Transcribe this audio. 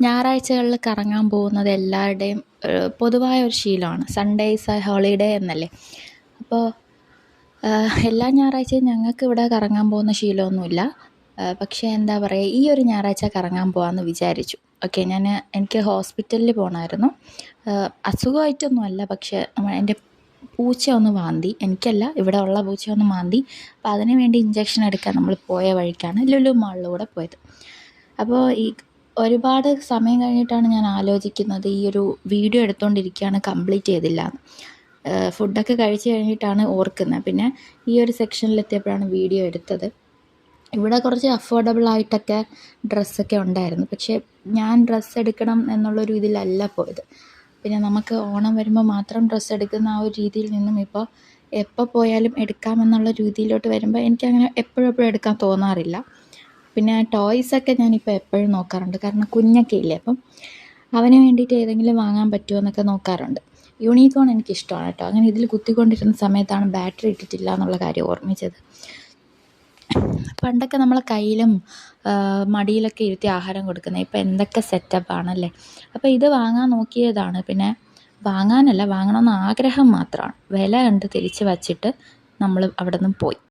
ഞായറാഴ്ചകളിൽ കറങ്ങാൻ പോകുന്നത് എല്ലാവരുടെയും പൊതുവായ ഒരു ശീലമാണ്. സൺഡേ ഈസ് എ ഹോളിഡേ എന്നല്ലേ. അപ്പോൾ എല്ലാ ഞായറാഴ്ചയും ഞങ്ങൾക്കിവിടെ കറങ്ങാൻ പോകുന്ന ശീലമൊന്നുമില്ല. പക്ഷേ എന്താ പറയുക, ഈ ഒരു ഞായറാഴ്ച കറങ്ങാൻ പോകാമെന്ന് വിചാരിച്ചു. ഓക്കെ, എനിക്ക് ഹോസ്പിറ്റലിൽ പോകണമായിരുന്നു. അസുഖമായിട്ടൊന്നുമല്ല, പക്ഷേ എൻ്റെ പൂച്ച ഒന്ന് മാന്തി. എനിക്കല്ല, ഇവിടെ ഉള്ള പൂച്ച ഒന്ന് മാന്തി. അപ്പോൾ അതിന് വേണ്ടി ഇഞ്ചക്ഷൻ എടുക്കാൻ നമ്മൾ പോയ വഴിക്കാണ് ലുലു മാളിലൂടെ പോയത്. അപ്പോൾ ഒരുപാട് സമയം കഴിഞ്ഞിട്ടാണ് ഞാൻ ആലോചിക്കുന്നത്, ഈ ഒരു വീഡിയോ എടുത്തുകൊണ്ടിരിക്കുകയാണ്, കംപ്ലീറ്റ് ചെയ്തില്ല എന്ന്. ഫുഡൊക്കെ കഴിച്ച് കഴിഞ്ഞിട്ടാണ് ഓർക്കുന്നത്. പിന്നെ ഈ ഒരു സെക്ഷനിലെത്തിയപ്പോഴാണ് വീഡിയോ എടുത്തത്. ഇവിടെ കുറച്ച് അഫോർഡബിളായിട്ടൊക്കെ ഡ്രസ്സൊക്കെ ഉണ്ടായിരുന്നു. പക്ഷേ ഞാൻ ഡ്രസ്സ് എടുക്കണം എന്നുള്ളൊരു ഇതിലല്ല പോയത്. പിന്നെ നമുക്ക് ഓണം വരുമ്പോൾ മാത്രം ഡ്രസ്സ് എടുക്കുന്ന ആ ഒരു രീതിയിൽ നിന്നും ഇപ്പോൾ എപ്പോൾ പോയാലും എടുക്കാമെന്നുള്ള രീതിയിലോട്ട് വരുമ്പോൾ എനിക്കങ്ങനെ എപ്പോഴും എടുക്കാൻ തോന്നാറില്ല. പിന്നെ ടോയ്സൊക്കെ ഞാനിപ്പോൾ എപ്പോഴും നോക്കാറുണ്ട്. കാരണം കുഞ്ഞൊക്കെ ഇല്ലേ, അപ്പം അവന് വേണ്ടിയിട്ട് ഏതെങ്കിലും വാങ്ങാൻ പറ്റുമോ എന്നൊക്കെ നോക്കാറുണ്ട്. യൂണിക്കോൺ എനിക്കിഷ്ടമാണ് കേട്ടോ. അങ്ങനെ ഇതിൽ കുത്തിക്കൊണ്ടിരുന്ന സമയത്താണ് ബാറ്ററി ഇട്ടിട്ടില്ല എന്നുള്ള കാര്യം ഓർമ്മിച്ചത്. പണ്ടൊക്കെ നമ്മളെ കയ്യിലും മടിയിലൊക്കെ ഇരുത്തി ആഹാരം കൊടുക്കുന്നത്. ഇപ്പം എന്തൊക്കെ സെറ്റപ്പാണല്ലേ. അപ്പോൾ ഇത് വാങ്ങാൻ നോക്കിയതാണ്. പിന്നെ വാങ്ങാനല്ല, വാങ്ങണമെന്ന് ആഗ്രഹം മാത്രമാണ്. വില കണ്ട് തിരിച്ച് വച്ചിട്ട് നമ്മൾ അവിടെ നിന്ന് പോയി.